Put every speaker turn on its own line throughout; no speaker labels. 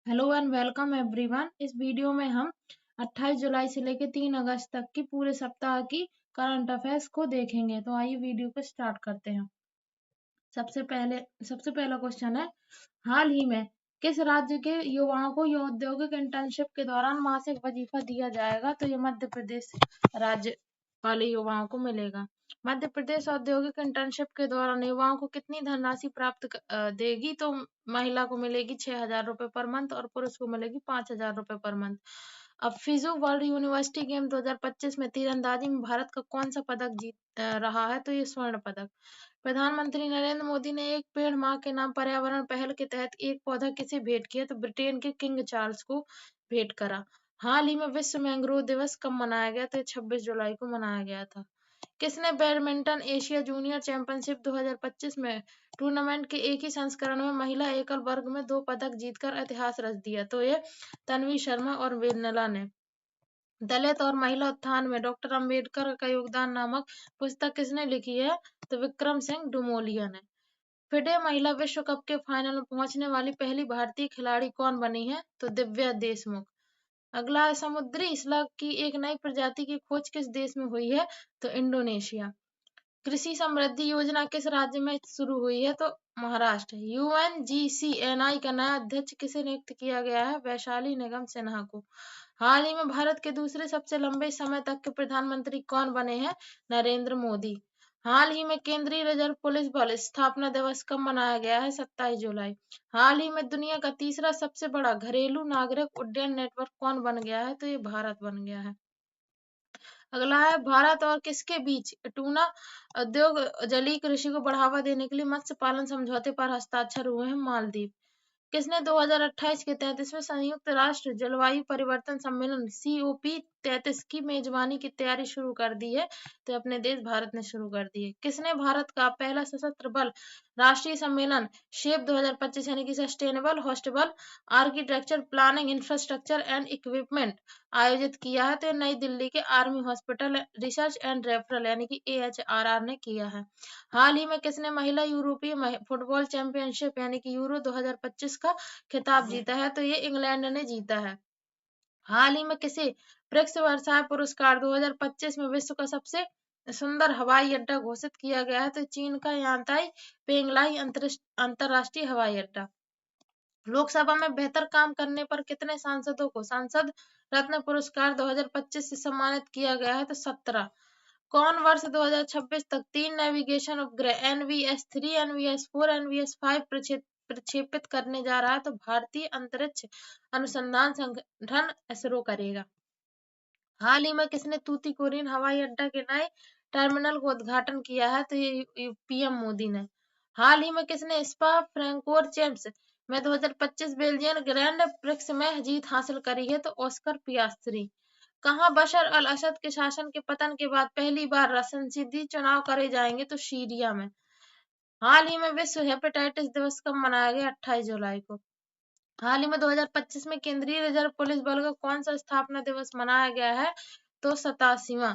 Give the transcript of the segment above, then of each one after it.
Hello and welcome everyone. इस video में हम 28 जुलाई से लेकर 3 अगस्त तक की पूरे सप्ताह की करंट अफेयर्स को देखेंगे। तो आइए वीडियो को स्टार्ट करते हैं। सबसे पहला क्वेश्चन है, हाल ही में किस राज्य के युवाओं को औद्योगिक इंटर्नशिप के दौरान मासिक वजीफा दिया जाएगा? तो ये मध्य प्रदेश राज्य वाले युवाओं को मिलेगा। मध्य प्रदेश औद्योगिक इंटर्नशिप के दौरान युवाओं को कितनी धनराशि देगी? तो महिला को मिलेगी 6,000 रुपए पर मंथ और पुरुष को मिलेगी 5,000 रुपए पर मंथ। अब फिजू वर्ल्ड यूनिवर्सिटी गेम 2025 में तीरंदाजी में भारत का कौन सा पदक जीत रहा है? तो ये स्वर्ण पदक। प्रधानमंत्री नरेंद्र मोदी ने एक पेड़ मां के नाम पर्यावरण पहल के तहत एक पौधा किसे भेंट किया? तो ब्रिटेन के किंग चार्ल्स को भेंट करा। हाल ही में विश्व मैंग्रोव दिवस कब मनाया गया? तो 26 जुलाई को मनाया गया था। किसने बैडमिंटन एशिया जूनियर चैंपियनशिप 2025 में टूर्नामेंट के एक ही संस्करण में महिला एकल वर्ग में 2 पदक जीतकर इतिहास रच दिया? तो ये तन्वी शर्मा और वेनिला ने। दलित और महिला उत्थान में डॉक्टर अंबेडकर का योगदान नामक पुस्तक किसने लिखी है? तो विक्रम सिंह डुमोलिया ने। फिडे महिला विश्व कप के फाइनल में पहुंचने वाली पहली भारतीय खिलाड़ी कौन बनी है? तो दिव्या देशमुख। अगला है, समुद्री स्लग की एक नई प्रजाति की खोज किस देश में हुई है? तो इंडोनेशिया। कृषि समृद्धि योजना किस राज्य में शुरू हुई है? तो महाराष्ट्र। यूएनजीसीएनआई का नया अध्यक्ष किसे नियुक्त किया गया है? वैशाली निगम सिन्हा को। हाल ही में भारत के दूसरे सबसे लंबे समय तक के प्रधानमंत्री कौन बने हैं? नरेंद्र मोदी। हाल ही में केंद्रीय रिजर्व पुलिस बल स्थापना दिवस कब मनाया गया है? 27 जुलाई। हाल ही में दुनिया का तीसरा सबसे बड़ा घरेलू नागरिक उड्डयन नेटवर्क कौन बन गया है? तो ये भारत बन गया है। अगला है, भारत और किसके बीच टूना उद्योग जलीय कृषि को बढ़ावा देने के लिए मत्स्य पालन समझौते पर हस्ताक्षर हुए हैं? मालदीव। किसने 2028 के 33वें संयुक्त राष्ट्र जलवायु परिवर्तन सम्मेलन COP33 की मेजबानी की तैयारी शुरू कर दी है? तो अपने देश भारत ने शुरू कर दी है। किसने भारत का पहला सशस्त्र बल राष्ट्रीय सम्मेलन शेप 2025 यानी कि sustainable hospitable architecture planning infrastructure and equipment आयोजित किया है? तो नई दिल्ली के army hospital research and referral यानी कि AHRR ने किया है। हाल ही में किसने महिला यूरोपीय फुटबॉल चैंपियनशिप यानी कि यूरो 2025 का खिताब जीता है? तो ये इंग्लैंड ने जीता है। हाल ही में किसे प्रिक्स वर्साई पुरस्कार 2025 में विश्व का सबसे सुंदर हवाई अड्डा घोषित किया गया है? तो चीन का यांताई पेंगलाई अंतरराष्ट्रीय हवाई अड्डा। लोकसभा में बेहतर काम करने पर कितने सांसदों को सांसद रत्न पुरस्कार 2025 से सम्मानित किया गया है? तो 17। कौन वर्ष 2026 तक 3 नेविगेशन उपग्रह NVS-3, NVS-4, NVS-5 प्रक्षेपित करने जा रहा है? तो भारतीय अंतरिक्ष अनुसंधान संगठन इसरो करेगा। हाल ही में किसने तूतीकोरिन हवाई अड्डा के नए टर्मिनल को उद्घाटन किया है? तो ये PM मोदी ने। हाल ही में किसने स्पा फ्रैंकोरचेम्स में 2025 बेल्जियन ग्रैंड प्रिक्स में जीत हासिल करी है? तो ऑस्कर पियास्त्री। कहाँ बशर अल असद के शासन के पतन के बाद पहली बार संसदीय चुनाव करे जाएंगे? तो सीरिया में। हाल ही में विश्व हेपेटाइटिस दिवस कब मनाया गया? 28 जुलाई को। हाल ही में 2025 में केंद्रीय रिजर्व पुलिस बल का कौन सा स्थापना दिवस मनाया गया है? तो 87वां।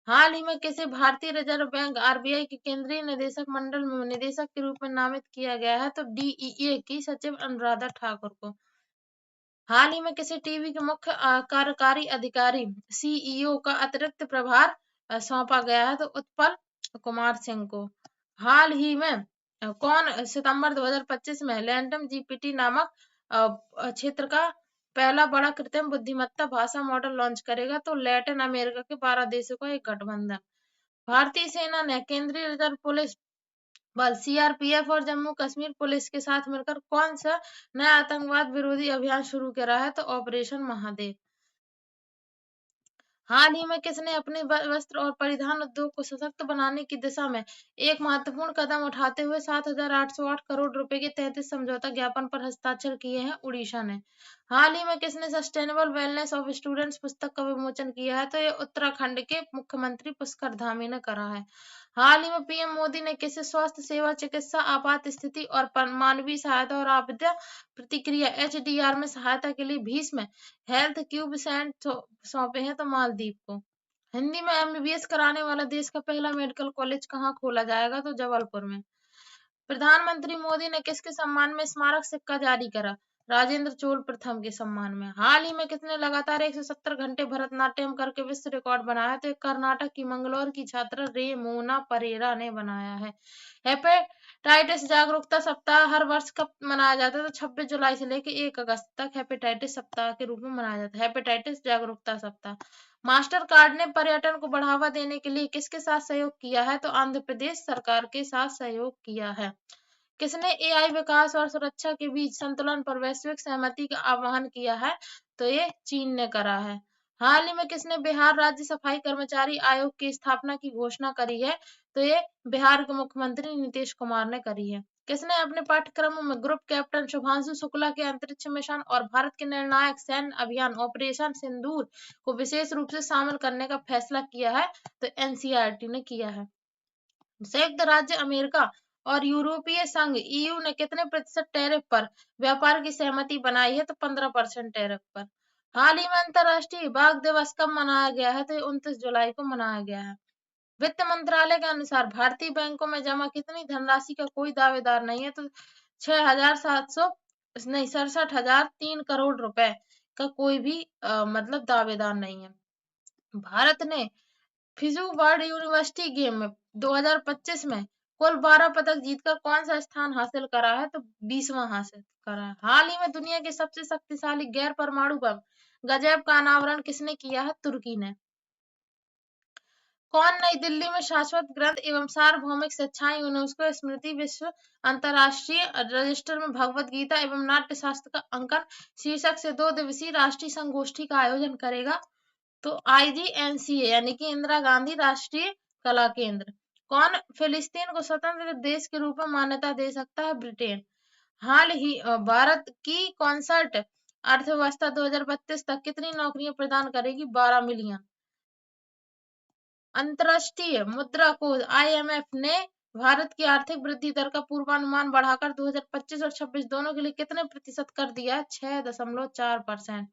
हाल ही में किसे भारतीय रिजर्व बैंक RBI के केंद्रीय निदेशक मंडल में निदेशक के रूप में नामित किया गया है? तो DEA की सचिव अनुराधा ठाकुर को। हाल ही में किसी टीवी के मुख्य कार्यकारी अधिकारी CEO का अतिरिक्त प्रभार सौंपा गया है? तो उत्पल कुमार सिंह को। हाल ही में कौन सितंबर 2025 में लैंडम GPT नामक क्षेत्र का पहला बड़ा कृत्रिम बुद्धिमत्ता भाषा मॉडल लॉन्च करेगा? तो लैटिन अमेरिका के 12 देशों का एक गठबंधन। भारतीय सेना ने केंद्रीय रिजर्व पुलिस बल CRPF और जम्मू कश्मीर पुलिस के साथ मिलकर कौन सा नया आतंकवाद विरोधी अभियान शुरू करा है? तो ऑपरेशन महादेव। हाल ही में किसने अपने वस्त्र और परिधान उद्योग को सशक्त बनाने की दिशा में एक महत्वपूर्ण कदम उठाते हुए 7,808 करोड़ रुपए के 33 समझौता ज्ञापन पर हस्ताक्षर किए हैं? उड़ीसा ने। हाल ही में किसने सस्टेनेबल वेलनेस ऑफ स्टूडेंट्स पुस्तक का विमोचन किया है? तो ये उत्तराखंड के मुख्यमंत्री पुष्कर धामी ने करा है। हाल ही में PM मोदी ने किसे स्वास्थ्य सेवा चिकित्सा आपात स्थिति और मानवीय सहायता और आपदा प्रतिक्रिया HDR में सहायता के लिए भीष्म हेल्थ क्यूब सैंड सौंपे हैं? तो मालदीव को। हिंदी में MBBS कराने वाला देश का पहला मेडिकल कॉलेज कहाँ खोला जाएगा? तो जबलपुर में। प्रधानमंत्री मोदी ने किसके सम्मान में स्मारक सिक्का जारी करा? राजेंद्र चोल प्रथम के सम्मान में। हाल ही में किसने लगातार 170 घंटे भरतनाट्यम करके विश्व रिकॉर्ड बनाया? तो कर्नाटक की मंगलौर की छात्रा रेमोना परेरा ने बनाया है। हेपेटाइटिस जागरूकता सप्ताह हर वर्ष कब मनाया जाता है? तो 26 जुलाई से लेकर 1 अगस्त तक हेपेटाइटिस सप्ताह के रूप में मनाया जाता है, हेपेटाइटिस जागरूकता सप्ताह। मास्टर कार्ड ने पर्यटन को बढ़ावा देने के लिए किसके साथ सहयोग किया है? तो आंध्र प्रदेश सरकार के साथ सहयोग किया है। किसने एआई विकास और सुरक्षा के बीच संतुलन पर वैश्विक सहमति का आह्वान किया है? तो ये चीन ने करा है। हाल ही में किसने बिहार राज्य सफाई कर्मचारी आयोग की स्थापना की घोषणा करी है? तो ये बिहार के मुख्यमंत्री नीतीश कुमार ने करी है। किसने अपने पाठ्यक्रमों में ग्रुप कैप्टन शुभांशु शुक्ला के अंतरिक्ष मिशन और भारत के निर्णायक सैन्य अभियान ऑपरेशन सिंदूर को विशेष रूप से शामिल करने का फैसला किया है? तो एनसीईआरटी ने किया है। संयुक्त राज्य अमेरिका और यूरोपीय संघ ईयू ने कितने प्रतिशत टैरिफ पर व्यापार की सहमति बनाई है? तो 15% टैरिफ पर। हाल ही में अंतर्राष्ट्रीय बाघ दिवस कब मनाया गया है? तो 29 जुलाई को मनाया गया है। वित्त मंत्रालय के अनुसार भारतीय बैंकों में जमा कितनी धनराशि का कोई दावेदार नहीं है? तो 6,700 नहीं 67,003 करोड़ रुपए का कोई भी मतलब दावेदार नहीं है। भारत ने फिजू वर्ल्ड यूनिवर्सिटी गेम में 2025 में कुल 12 पदक जीतकर कौन सा स्थान हासिल करा है? तो 20वां हासिल करा है। हाल ही में दुनिया के सबसे शक्तिशाली गैर परमाणु बम गजैब का अनावरण किसने किया है? तुर्की ने। कौन नई दिल्ली में शाश्वत ग्रंथ एवं सार्वभौमिक शिक्षाएं यूनेस्को स्मृति विश्व अंतर्राष्ट्रीय रजिस्टर में भगवत गीता एवं नाट्य शास्त्र का अंकन शीर्षक से 2 दिवसीय राष्ट्रीय संगोष्ठी का आयोजन करेगा? तो IGNCA यानी कि इंदिरा गांधी राष्ट्रीय कला केंद्र। कौन फिलिस्तीन को स्वतंत्र देश के रूप में मान्यता दे सकता है? ब्रिटेन। हाल ही भारत की कॉन्सर्ट अर्थव्यवस्था 2032 तक कितनी नौकरियां प्रदान करेगी? 12 मिलियन। अंतर्राष्ट्रीय मुद्रा कोष IMF ने भारत की आर्थिक वृद्धि दर का पूर्वानुमान बढ़ाकर 2025 और 26 दोनों के लिए कितने प्रतिशत कर दिया है? 6.4%।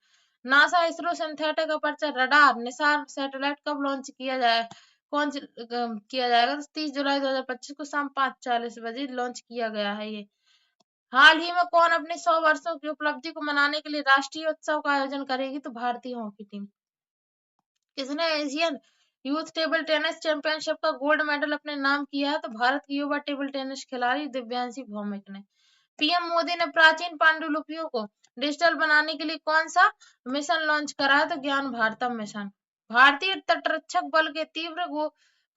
NASA ISRO synthetic aperture radar Nisar satellite कब लॉन्च किया जाए किया जाएगा? तो 30 जुलाई 2025 को शाम 5:40 बजे लॉन्च किया गया है ये। हाल ही में कौन अपने 100 वर्षों की उपलब्धि को मनाने के लिए राष्ट्रीय उत्सव का आयोजन करेगी? तो भारतीय हॉकी टीम। किसने Asian youth table tennis championship का गोल्ड मेडल अपने नाम किया है? तो भारत की युवा टेबल टेनिस खिलाड़ी दिव्यांशी भौमिक ने। पीएम मोदी ने प्राचीन पांडुलिपियों को डिजिटल बनाने के लिए कौन सा मिशन लॉन्च करा है? तो ज्ञान भारतम मिशन। भारतीय तटरक्षक बल के तीव्र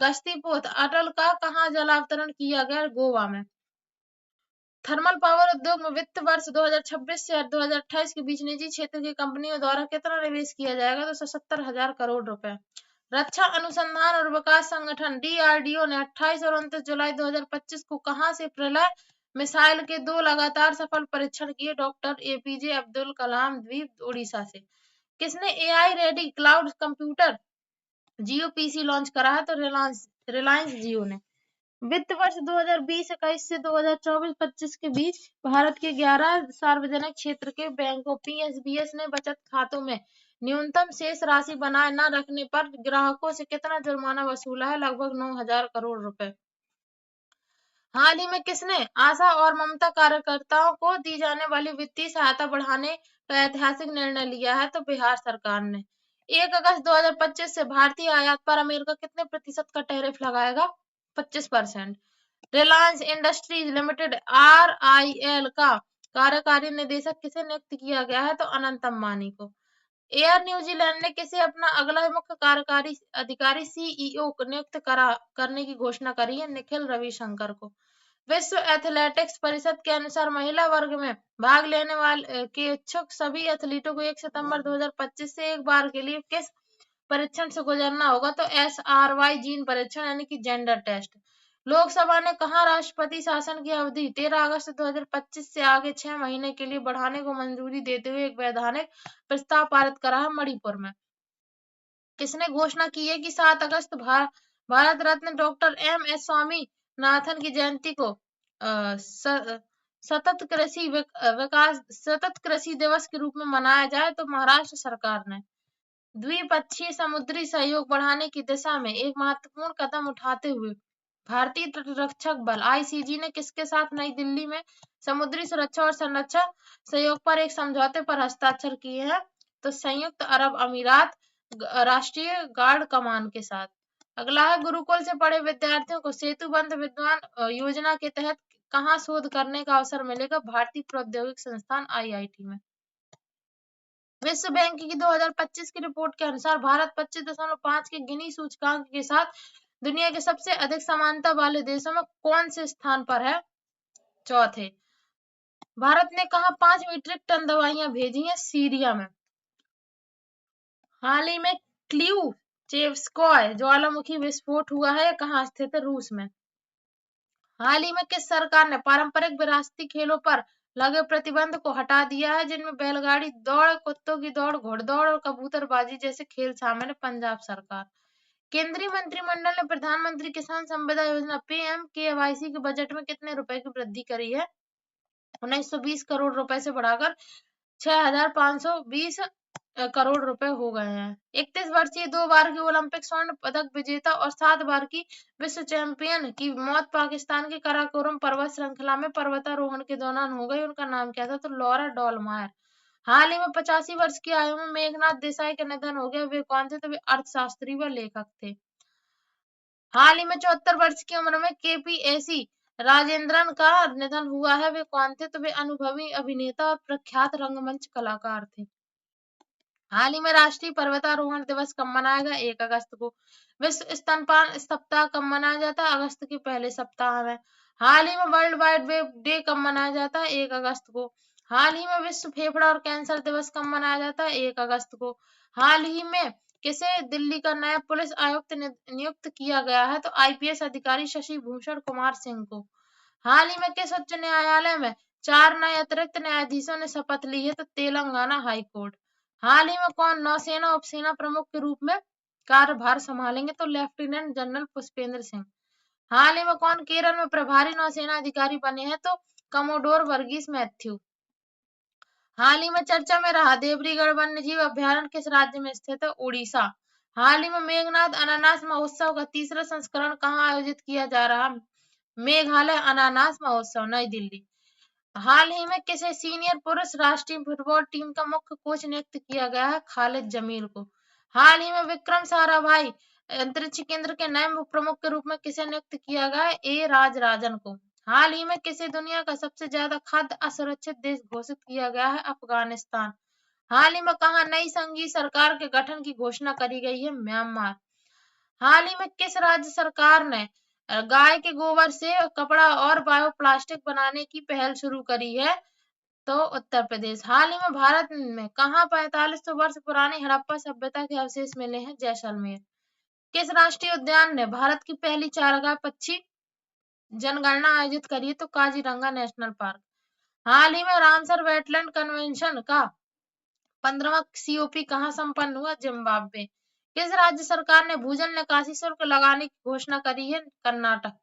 गश्ती पोत अटल का कहाँ जलावतरण किया गया? गोवा में। थर्मल पावर उद्योग में वित्त वर्ष 2026 से 2028 के बीच निजी क्षेत्र की कंपनियों द्वारा कितना निवेश किया जाएगा? तो 77,000 करोड़ रुपए। रक्षा अनुसंधान और विकास संगठन DRDO ने 28 और 29 जुलाई 2025 को कहां से प्रलय मिसाइल के 2 लगातार सफल परीक्षण किए? डॉक्टर APJ अब्दुल कलाम द्वीप उड़ीसा से। किसने AI रेडी क्लाउड कंप्यूटर जियो PC लॉन्च करा है? तो रिलायंस जियो ने। वित्त वर्ष 2020-21 से 2024-25 के बीच भारत के 11 सार्वजनिक क्षेत्र के बैंकों PSBS ने बचत खातों में न्यूनतम शेष राशि बनाए न रखने पर ग्राहकों से कितना जुर्माना वसूला है? लगभग 9,000 करोड़ रुपए। हाल ही में किसने आशा और ममता कार्यकर्ताओं को दी जाने वाली वित्तीय सहायता बढ़ाने का ऐतिहासिक निर्णय लिया है? तो बिहार सरकार ने। 1 अगस्त 2025 से भारतीय आयात पर अमेरिका कितने प्रतिशत का टैरिफ लगाएगा? 25%। रिलायंस इंडस्ट्रीज लिमिटेड RIL का कार्यकारी निदेशक किसे नियुक्त किया गया है? तो अनंत अंबानी को। एयर न्यूजीलैंड ने किसे अपना अगला मुख्य कार्यकारी अधिकारी CEO नियुक्त करने की घोषणा करी है? निखिल रविशंकर को। विश्व एथलेटिक्स परिषद के अनुसार महिला वर्ग में भाग लेने वाले के इच्छुक सभी एथलीटों को 1 सितंबर 2025 से एक बार के लिए किस परीक्षण से गुजरना होगा? तो SRY जीन परीक्षण यानी कि जेंडर टेस्ट। लोकसभा ने कहा राष्ट्रपति शासन की अवधि 13 अगस्त 2025 से आगे 6 महीने के लिए बढ़ाने को मंजूरी देते हुए एक वैधानिक प्रस्ताव पारित करा है? मणिपुर में। किसने घोषणा की है कि 7 अगस्त भारत रत्न डॉक्टर MS स्वामीनाथन की जयंती को सतत कृषि दिवस के रूप में मनाया जाए? तो महाराष्ट्र सरकार ने। द्विपक्षीय समुद्री सहयोग बढ़ाने की दिशा में एक महत्वपूर्ण कदम उठाते हुए भारतीय तटरक्षक बल आईसीजी ने किसके साथ नई दिल्ली में समुद्री सुरक्षा और संरक्षा सहयोग पर एक समझौते पर हस्ताक्षर किए हैं? तो संयुक्त अरब अमीरात राष्ट्रीय गार्ड कमान के साथ। अगला है, गुरुकुल से पढ़े विद्यार्थियों को सेतुबंध विद्वान योजना के तहत कहाँ शोध करने का अवसर मिलेगा? भारतीय प्रौद्योगिकी संस्थान आईआईटी में। विश्व बैंक की 2025 की रिपोर्ट के अनुसार भारत 25.5 के गिनी सूचकांक के साथ दुनिया के सबसे अधिक समानता वाले देशों में कौन से स्थान पर है? चौथे। भारत ने कहा 5 मीट्रिक टन दवाइयां भेजी हैं सीरिया में? हाल ही में क्लीवचेवस्कॉय ज्वालामुखी विस्फोट हुआ है, कहाँ स्थित है? रूस में। हाल ही में किस सरकार ने पारंपरिक विरासती खेलों पर लगे प्रतिबंध को हटा दिया है, जिनमें बैलगाड़ी दौड़, कुत्तों की दौड़, घुड़दौड़ और कबूतरबाजी जैसे खेल शामिल है? पंजाब सरकार। केंद्रीय मंत्रिमंडल ने प्रधानमंत्री किसान संपदा योजना पीएमकेवाईसी के बजट में कितने रुपए की वृद्धि करी है? 1920 करोड़ रुपए से बढ़ाकर 6520 करोड़ रुपए हो गए हैं। 31 वर्षीय 2 बार की ओलंपिक स्वर्ण पदक विजेता और 7 बार की विश्व चैंपियन की मौत पाकिस्तान के कराकोरम पर्वत श्रृंखला में पर्वतारोहण के दौरान हो गई। उनका नाम क्या था? तो लॉरा डॉलमायर। हाल ही में 85 वर्ष की आयु में मेघनाथ देसाई का निधन हो गया। वे कौन थे? तो वे अर्थशास्त्री व लेखक थे। हाल ही में 74 वर्ष की उम्र में केपीएसी राजेंद्रन का निधन हुआ है। वे कौन थे? तो वे अनुभवी अभिनेता और प्रख्यात रंगमंच कलाकार थे। हाल ही में राष्ट्रीय पर्वतारोहण दिवस कब मनाया गया? 1 अगस्त को। विश्व स्तनपान सप्ताह कब मनाया जाता है? अगस्त के पहले सप्ताह में। हाल ही में वर्ल्ड वाइड वेब डे कब मनाया जाता है? 1 अगस्त को। हाल ही में विश्व फेफड़ा और कैंसर दिवस कब मनाया जाता है? 1 अगस्त को। हाल ही में किसे दिल्ली का नया पुलिस आयुक्त नियुक्त किया गया है? तो आईपीएस अधिकारी शशि भूषण कुमार सिंह को। हाल ही में किस उच्च न्यायालय में 4 नए अतिरिक्त न्यायाधीशों ने शपथ ली है? तो तेलंगाना हाई कोर्ट। हाल ही में कौन नौसेना उपसेना प्रमुख के रूप में कार्यभार संभालेंगे? तो लेफ्टिनेंट जनरल पुष्पेंद्र सिंह। हाल ही में कौन केरल में प्रभारी नौसेना अधिकारी बने हैं? तो कमोडोर वर्गीस मैथ्यू। हाल ही में चर्चा में रहा देवरीगढ़ वन्यजीव अभयारण्य किस राज्य में स्थित है? उड़ीसा। हाल ही में मेघनाद अनानास महोत्सव का तीसरा संस्करण कहाँ आयोजित किया जा रहा? मेघालय अनानास महोत्सव, नई दिल्ली। हाल ही में किसे सीनियर पुरुष राष्ट्रीय फुटबॉल टीम का मुख्य कोच नियुक्त किया गया है? खालिद जमील को। हाल ही में विक्रम साराभाई अंतरिक्ष केंद्र के नए प्रमुख के रूप में किसे नियुक्त किया गया है? ए राजराजन को। हाल ही में किसे दुनिया का सबसे ज्यादा खाद्य असुरक्षित देश घोषित किया गया है? अफगानिस्तान। हाल ही में कहा नई संघीय सरकार के गठन की घोषणा करी गई है? म्यांमार। हाल ही में किस राज्य सरकार ने गाय के गोबर से कपड़ा और बायोप्लास्टिक बनाने की पहल शुरू करी है? तो उत्तर प्रदेश। हाल ही में भारत में कहाँ 4500 वर्ष पुरानी हड़प्पा सभ्यता के अवशेष मिले हैं? जैसलमेर। किस राष्ट्रीय उद्यान ने भारत की पहली चारागाह पक्षी जनगणना आयोजित करी है? तो काजीरंगा नेशनल पार्क। हाल ही में रामसर वेटलैंड कन्वेंशन का 15वां सीओपी कहाँ संपन्न हुआ? जिम्बाब्वे। किस राज्य सरकार ने भूजल निकासी शुल्क लगाने की घोषणा करी है? कर्नाटक।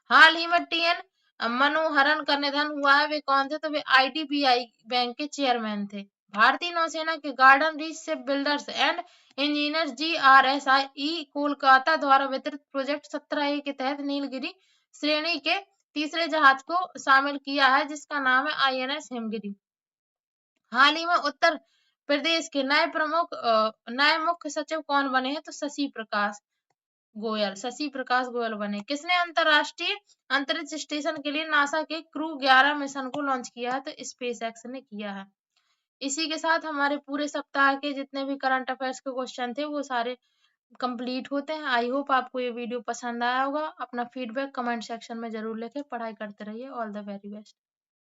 हाल ही में टीएन मनोहरन का निधन हुआ है। वे कौन थे? तो वे आईडीबीआई बैंक के चेयरमैन थे। भारतीय नौसेना के garden reach ship builders and engineers GRSI Kolkata द्वारा वितरित प्रोजेक्ट 17A के तहत नीलगिरी श्रेणी के तीसरे जहाज को शामिल किया है, जिसका नाम है आईएनएस हिमगिरी। हाल ही में उत्तर प्रदेश के नए मुख्य सचिव कौन बने हैं? तो शशि प्रकाश गोयल बने। किसने अंतरराष्ट्रीय अंतरिक्ष स्टेशन के लिए नासा के क्रू 11 मिशन को लॉन्च किया है? तो स्पेस एक्स ने किया है। इसी के साथ हमारे पूरे सप्ताह के जितने भी करंट अफेयर्स के क्वेश्चन थे वो सारे कंप्लीट होते हैं। आई होप आपको ये वीडियो पसंद आया होगा। अपना फीडबैक कमेंट सेक्शन में जरूर लिखें। पढ़ाई करते रहिए। All the very best.